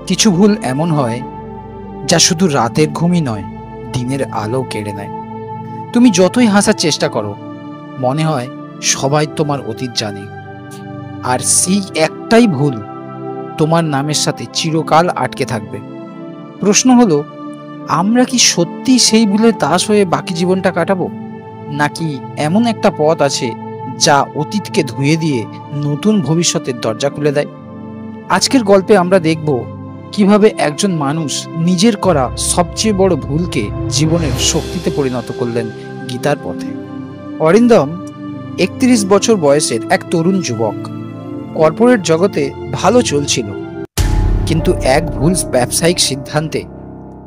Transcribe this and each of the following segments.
কিছু ভুল এমন হয় যা শুধু রাতের ঘুমই নয়, দিনের আলো কেড়ে নেয়। তুমি যতই হাসার চেষ্টা করো, মনে হয় সবাই তোমার অতীত জানে, আর সেই একটাই ভুল তোমার নামের সাথে চিরকাল আটকে থাকবে। প্রশ্ন হলো, আমরা কি সত্যি সেই ভুলের দাস হয়ে বাকি জীবনটা কাটাবো, নাকি এমন একটা পথ আছে যা অতীতকে ধুয়ে দিয়ে নতুন ভবিষ্যতের দরজা খুলে দেয়? আজকের গল্পে আমরা দেখব কিভাবে একজন মানুষ নিজের করা সবচেয়ে বড় ভুলকে জীবনের শক্তিতে পরিণত করলেন গীতার পথে। অরিন্দম 31 বছর বয়সের এক তরুণ যুবক। কর্পোরেট জগতে ভালো চলছিল, কিন্তু এক ভুল ব্যবসায়িক সিদ্ধান্তে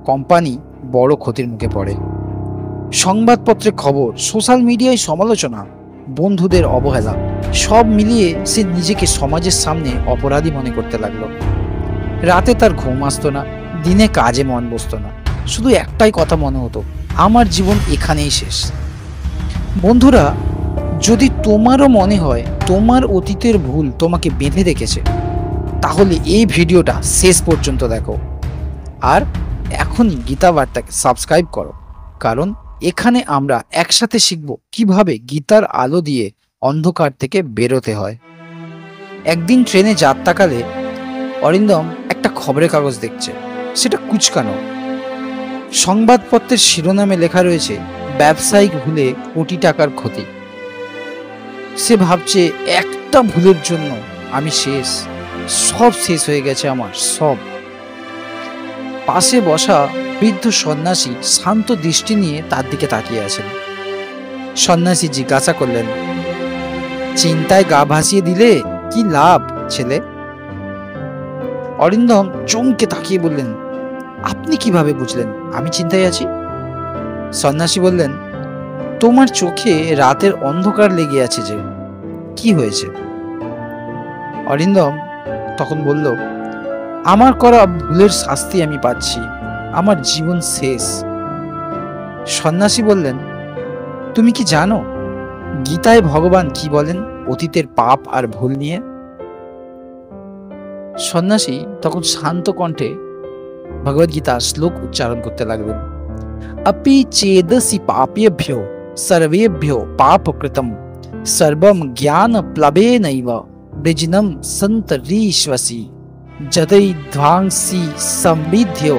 কোম্পানি বড় ক্ষতির মুখে পড়ে। সংবাদপত্রে খবর, সোশ্যাল মিডিয়ায় সমালোচনা, বন্ধুদের অবহেলা, সব মিলিয়ে সে নিজেকে সমাজের সামনে অপরাধী মনে করতে লাগলো। রাতে তার ঘুম আসতো না, দিনে কাজে মন বসতো না। শুধু একটাই কথা মনে হতো, আমার জীবন এখানেই শেষ। বন্ধুরা, যদি তোমারও মনে হয় তোমার অতীতের ভুল তোমাকে বেঁধে রেখেছে, তাহলে এই ভিডিওটা শেষ পর্যন্ত দেখো। আর এখনই গীতা বার্তাকে সাবস্ক্রাইব করো, কারণ এখানে আমরা একসাথে শিখব কিভাবে গীতার আলো দিয়ে অন্ধকার থেকে বেরোতে হয়। একদিন ট্রেনে যাত্রাকালে অরিন্দম একটা খবরের কাগজ দেখছে। সেটা কুচকানো। সংবাদপত্রের শিরোনামে লেখা রয়েছে, ব্যবসায়িক ভুলে কোটি টাকার ক্ষতি। সে ভাবছে, একটা ভুলের জন্য আমি শেষ, সব শেষ হয়ে গেছে আমার, সব। পাশে বসা বৃদ্ধ সন্ন্যাসী শান্ত দৃষ্টি নিয়ে তার দিকে তাকিয়ে আছেন। সন্ন্যাসী জিজ্ঞাসা করলেন, চিন্তায় গা ভাসিয়ে দিলে কি লাভ ছেলে? অরিন্দম চমকে তাকিয়ে বললেন, আপনি কিভাবে বুঝলেন আমি চিন্তায় আছি? সন্ন্যাসী বললেন, তোমার চোখে রাতের অন্ধকার লেগে আছে যে, কি হয়েছে? অরিন্দম তখন বলল, আমার করা ভুলের শাস্তি আমি পাচ্ছি, আমার জীবন শেষ। সন্ন্যাসী বললেন, তুমি কি জানো গীতায় ভগবান কি বলেন অতীতের পাপ আর ভুল নিয়ে? সন্ন্যাসী তখন শান্ত কণ্ঠে ভগবদ গীতার শ্লোক উচ্চারণ করতে লাগলেন। अपि चेदसि पापेभ्यो सर्वेभ्यो पापकृतं सर्वं ज्ञानप्लवेनैव वृजिनं सन्तरीष्वसि जदैध्वांसि संविद्यो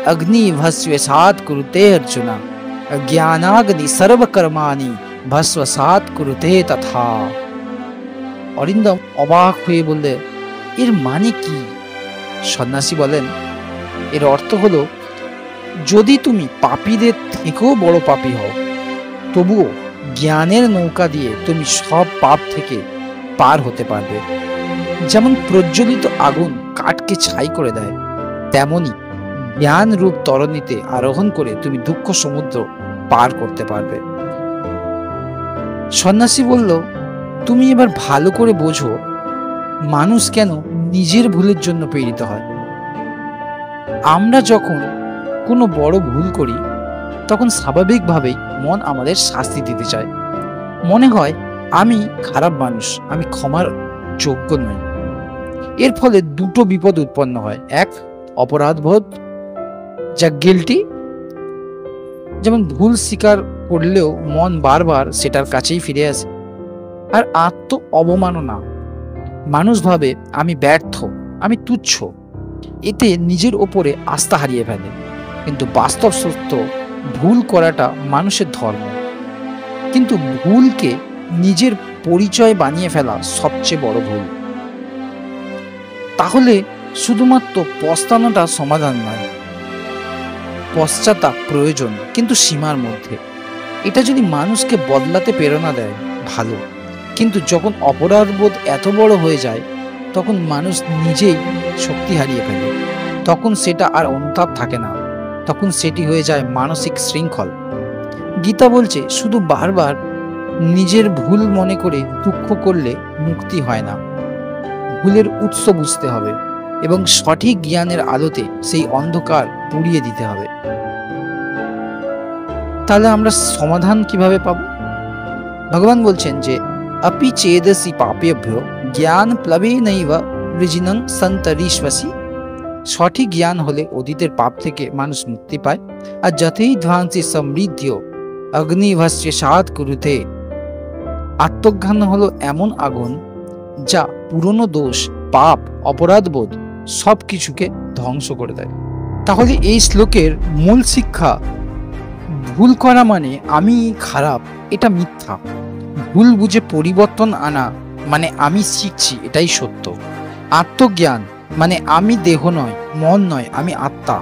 अग्निभस्वसात् कुरुते अर्जुन ज्ञानाग्नि सर्वकर्माणि भस्वसात् कुरुते तथा। অরিন্দম অবাক হয়ে বললে, এর মানে কি? সন্ন্যাসী বলেন, এর অর্থ হলো, যদি তুমি পাপীদের থেকেও বড় পাপী হও, তবুও জ্ঞানের নৌকা দিয়ে তুমি সব পাপ থেকে পার হতে পারবে। যেমন প্রজ্বলিত আগুন কাঠকে ছাই করে দেয়, তেমনি জ্ঞান রূপ তরণীতে আরোহণ করে তুমি দুঃখ সমুদ্র পার করতে পারবে। সন্ন্যাসী বলল, তুমি এবার ভালো করে বোঝো মানুষ কেন নিজের ভুলের জন্য পীড়িত হয়। আমরা যখন কোনো বড় ভুল করি, তখন স্বাভাবিকভাবেই মন আমাদের শাস্তি দিতে চায়। মনে হয় আমি খারাপ মানুষ, আমি ক্ষমার যোগ্য নই। এর ফলে দুটো বিপদ উৎপন্ন হয়। এক, অপরাধবোধ, যা গিল্টি, যেমন ভুল স্বীকার করলেও মন বারবার সেটার কাছেই ফিরে আসে। আর আত্ম অবমাননা, মানুষ ভাবে আমি ব্যর্থ, আমি তুচ্ছ, এতে নিজের ওপরে আস্থা হারিয়ে ফেলে। কিন্তু বাস্তব সত্য, ভুল করাটা মানুষের ধর্ম, কিন্তু ভুলকে নিজের পরিচয় বানিয়ে ফেলা সবচেয়ে বড় ভুল। তাহলে শুধুমাত্র পস্তানোটা সমাধান নয়, পশ্চাতাপ প্রয়োজন, কিন্তু সীমার মধ্যে। এটা যদি মানুষকে বদলাতে প্রেরণা দেয়, ভালো। কিন্তু যখন অপরাধবোধ এত বড় হয়ে যায়, তখন মানুষ নিজেই শক্তি হারিয়ে ফেলে। তখন সেটা আর অনুতাপ থাকে না, তখন সেটি হয়ে যায় মানসিক শৃঙ্খল। গীতা বলছে, শুধু বারবার নিজের ভুল মনে করে দুঃখ করলে মুক্তি হয় না। ভুলের উৎস বুঝতে হবে এবং সঠিক জ্ঞানের আলোতে সেই অন্ধকার পুড়িয়ে দিতে হবে। তাহলে আমরা সমাধান কিভাবে পাব? ভগবান বলছেন যে, अपि चेदसि पापेभ्यो ज्ञान प्लवेनैव वृजिनं सन्तरीष्वसि সঠিক জ্ঞান হলে অতীতের পাপ থেকে মানুষ মুক্তি পায়। আর যতই ধ্বংসী সমৃদ্ধ অগ্নিভস্য সাত কুরুতে। আত্মজ্ঞান হলো এমন আগুন যা পুরনো দোষ, পাপ, অপরাধবোধ সবকিছুকে ধ্বংস করে দেয়। তাহলে এই শ্লোকের মূল শিক্ষা, ভুল করা মানে আমি খারাপ, এটা মিথ্যা। ভুল বুঝে পরিবর্তন আনা মানে আমি শিখছি, এটাই সত্য। আত্মজ্ঞান মানে আমি দেহ নয়, মন নয়, আমি আত্মা,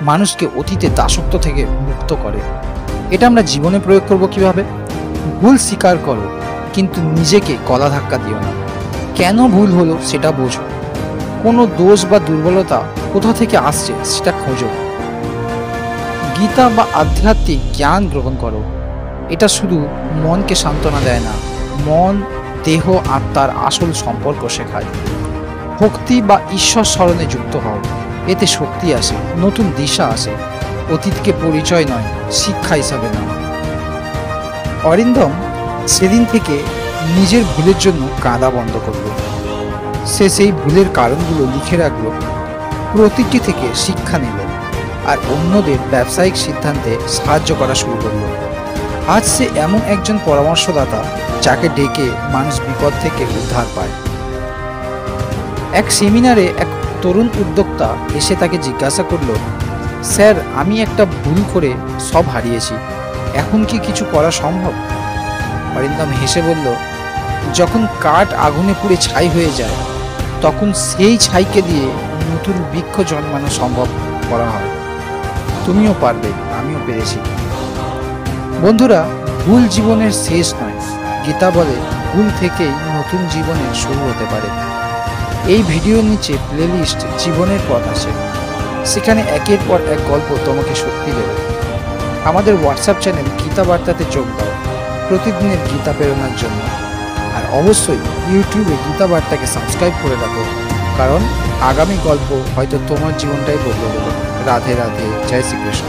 মানুষকে অতীতে দাসত্ব থেকে মুক্ত করে। এটা আমরা জীবনে প্রয়োগ করব কিভাবে? ভুল স্বীকার করো, কিন্তু নিজেকে গলা ধাক্কা দিও না। কেন ভুল হলো সেটা বোঝো। কোনো দোষ বা দুর্বলতা কোথা থেকে আসছে সেটা খোঁজো। গীতা বা আধ্যাত্মিক জ্ঞান গ্রহণ করো। এটা শুধু মনকে সান্ত্বনা দেয় না, মন, দেহ, আত্মার আসল সম্পর্ক শেখায়। ভক্তি বা ঈশ্বর স্মরণে যুক্ত হও, এতে শক্তি আসে, নতুন দিশা আসে। অতীতকে পরিচয় নয়, শিক্ষা হিসাবে নাও। অরিন্দম সেদিন থেকে নিজের ভুলের জন্য কাঁদা বন্ধ করল। সে সেই ভুলের কারণগুলো লিখে রাখলো, প্রতিটি থেকে শিক্ষা নিল, আর অন্যদের ব্যবসায়িক সিদ্ধান্তে সাহায্য করা শুরু করলো। আজ সে এমন একজন পরামর্শদাতা যাকে ডেকে মানুষ বিপদ থেকে উদ্ধার পায়। এক সেমিনারে এক তরুণ উদ্যোক্তা এসে তাকে জিজ্ঞাসা করল, স্যার, আমি একটা ভুল করে সব হারিয়েছি, এখন কি কিছু করা সম্ভব? অরিন্দম হেসে বলল, যখন কাঠ আগুনে পুড়ে ছাই হয়ে যায়, তখন সেই ছাইকে দিয়ে নতুন বৃক্ষ জন্মানো সম্ভব করা হয়। তুমিও পারবে, আমিও পেরেছি। বন্ধুরা, ভুল জীবনের শেষ নয়। গীতা বলে ভুল থেকেই নতুন জীবনের শুরু হতে পারে। এই ভিডিওর নিচে প্লেলিস্ট জীবনের পথ আছে, সেখানে একের পর এক গল্প তোমাকে শক্তি দেবে। আমাদের হোয়াটসঅ্যাপ চ্যানেল গীতা বার্তাতে যোগ দাও প্রতিদিনের গীতা প্রেরণার জন্য। আর অবশ্যই ইউটিউবে গীতা বার্তাকে সাবস্ক্রাইব করে রাখো, কারণ আগামী গল্প হয়তো তোমার জীবনটাই বদলে দেবে। রাধে রাধে, জয় শ্রীকৃষ্ণ।